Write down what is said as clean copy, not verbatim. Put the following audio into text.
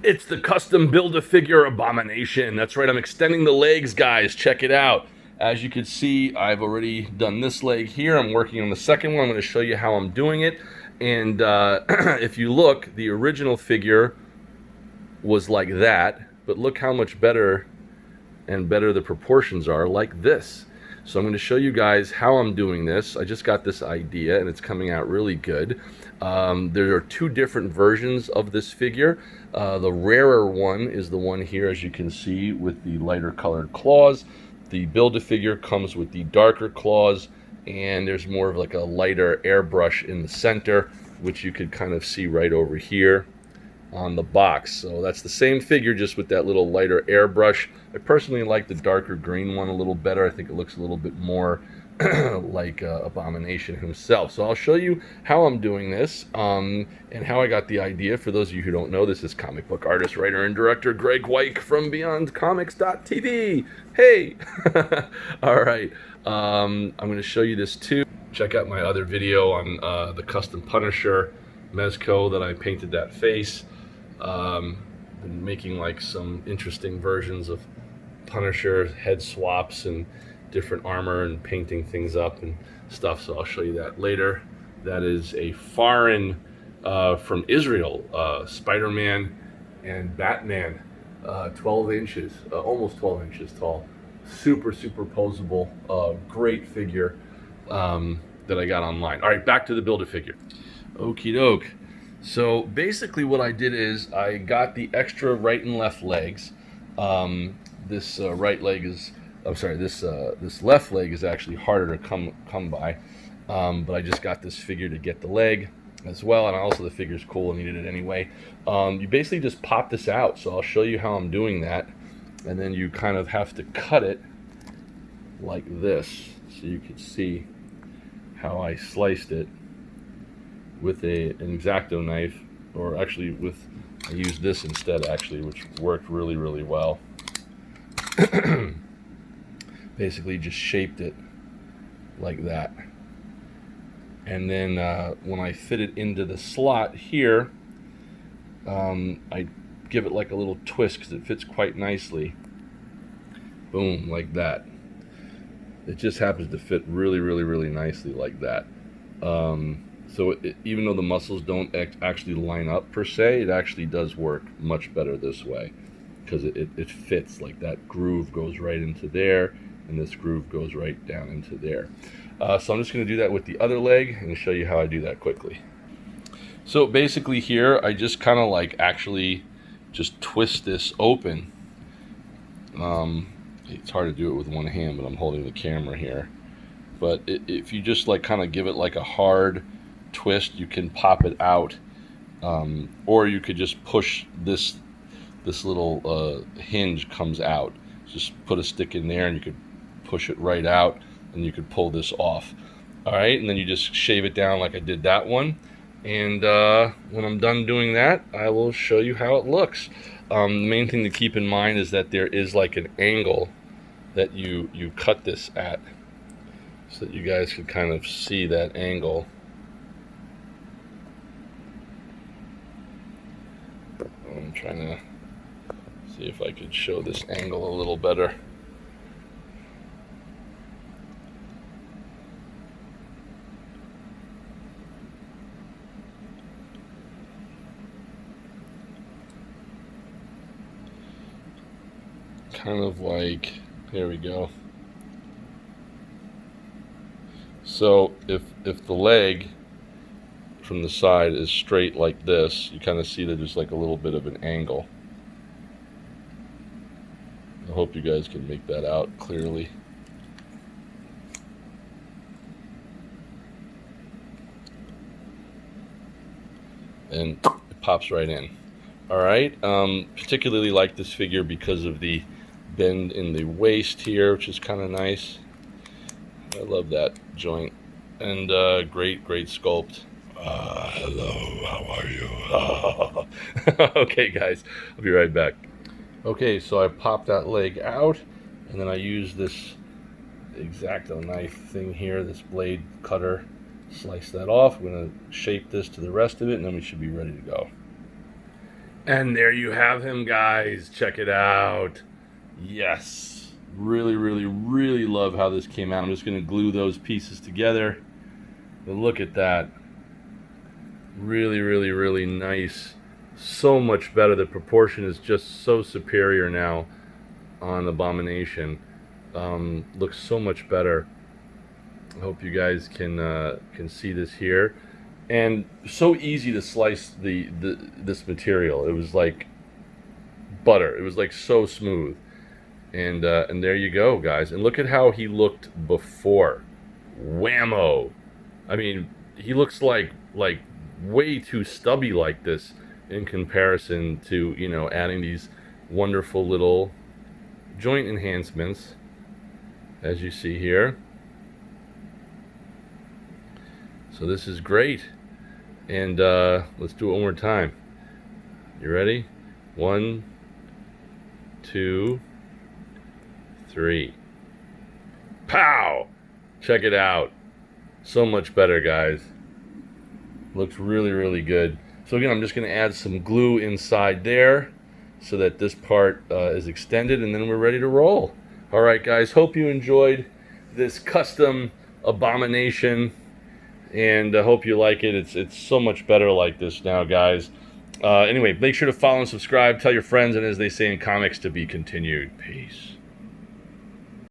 It's the custom Build-A-Figure Abomination. That's right, I'm extending the legs, guys. Check it out. As you can see, I've already done this leg here. I'm working on the second one. I'm going to show you how I'm doing it. And if you look, the original figure was like that, but look how much better and better the proportions are like this. So I'm going to show you guys how I'm doing this. I just got this idea and it's coming out really good. There are two different versions of this figure. The rarer one is the one here, as you can see, with the lighter colored claws. The Build-A-Figure comes with the darker claws, and there's more of like a lighter airbrush in the center, which you could kind of see right over here on the box. So that's the same figure, just with that little lighter airbrush. I personally like the darker green one a little better. I think it looks a little bit more like Abomination himself. So I'll show you how I'm doing this and how I got the idea. For those of you who don't know, this is comic book artist, writer, and director Graig Weich from BeyondComics.tv. Hey! All right, I'm going to show you this too. Check out my other video on the custom Punisher MEZCO that I painted that face. Been making like some interesting versions of Punisher head swaps and different armor and painting things up and stuff, so I'll show you that later. That is a foreign from Israel, Spider-Man and Batman, 12 inches, almost 12 inches tall, super posable, great figure that I got online. All right, back to the Build-A-Figure. Okie doke. So basically what I did is I got the extra right and left legs. This right leg is, I'm sorry, this left leg is actually harder to come by, but I just got this figure to get the leg as well, and also the figure's cool and needed it anyway. You basically just pop this out, so I'll show you how I'm doing that, and then you kind of have to cut it like this, so you can see how I sliced it with an X-Acto knife, or actually I used this instead actually, which worked really well. Basically just shaped it like that, and then when I fit it into the slot here, I give it like a little twist because it fits quite nicely. Boom, like that. It just happens to fit really nicely like that. So even though the muscles don't actually line up per se, it actually does work much better this way, because it fits like that. Groove goes right into there, and this groove goes right down into there. So I'm just going to do that with the other leg and show you how I do that quickly. So basically here, I just kind of like actually just twist this open. It's hard to do it with one hand, but I'm holding the camera here. But if you just like kind of give it like a hard twist, you can pop it out, or you could just push this little hinge comes out. Just put a stick in there and you could push it right out, and you could pull this off. All right, and then you just shave it down like I did that one, and when I'm done doing that, I will show you how it looks. The main thing to keep in mind is that there is like an angle that you cut this at, so that you guys can kind of see that angle. I'm trying to see if I could show this angle a little better. Kind of like, there we go. So if the leg from the side is straight like this, you kind of see that there's like a little bit of an angle. I hope you guys can make that out clearly. And it pops right in. All right, particularly like this figure because of the bend in the waist here, which is kind of nice. I love that joint, and great sculpt. Hello, how are you? Okay guys, I'll be right back. Okay, so I popped that leg out, and then I use this X-Acto knife thing here, this blade cutter, slice that off. I'm going to shape this to the rest of it, and then we should be ready to go. And there you have him, guys. Check it out. Yes. Really, really, really love how this came out. I'm just going to glue those pieces together. But look at that. Really, really, really nice. So much better. The proportion is just so superior now on Abomination. Looks so much better. I hope you guys can see this here. And so easy to slice this material. It was like butter. It was like so smooth. And there you go, guys. And look at how he looked before. Whammo! I mean, he looks like way too stubby like this in comparison to, you know, adding these wonderful little joint enhancements, as you see here. So this is great. And let's do it one more time. You ready? 1, 2, 3. Pow! Check it out. So much better, guys. Looks really, really good. So again, I'm just going to add some glue inside there so that this part is extended, and then we're ready to roll. All right, guys. Hope you enjoyed this custom Abomination, and I hope you like it. It's so much better like this now, guys. Anyway, make sure to follow and subscribe. Tell your friends, and as they say in comics, to be continued. Peace.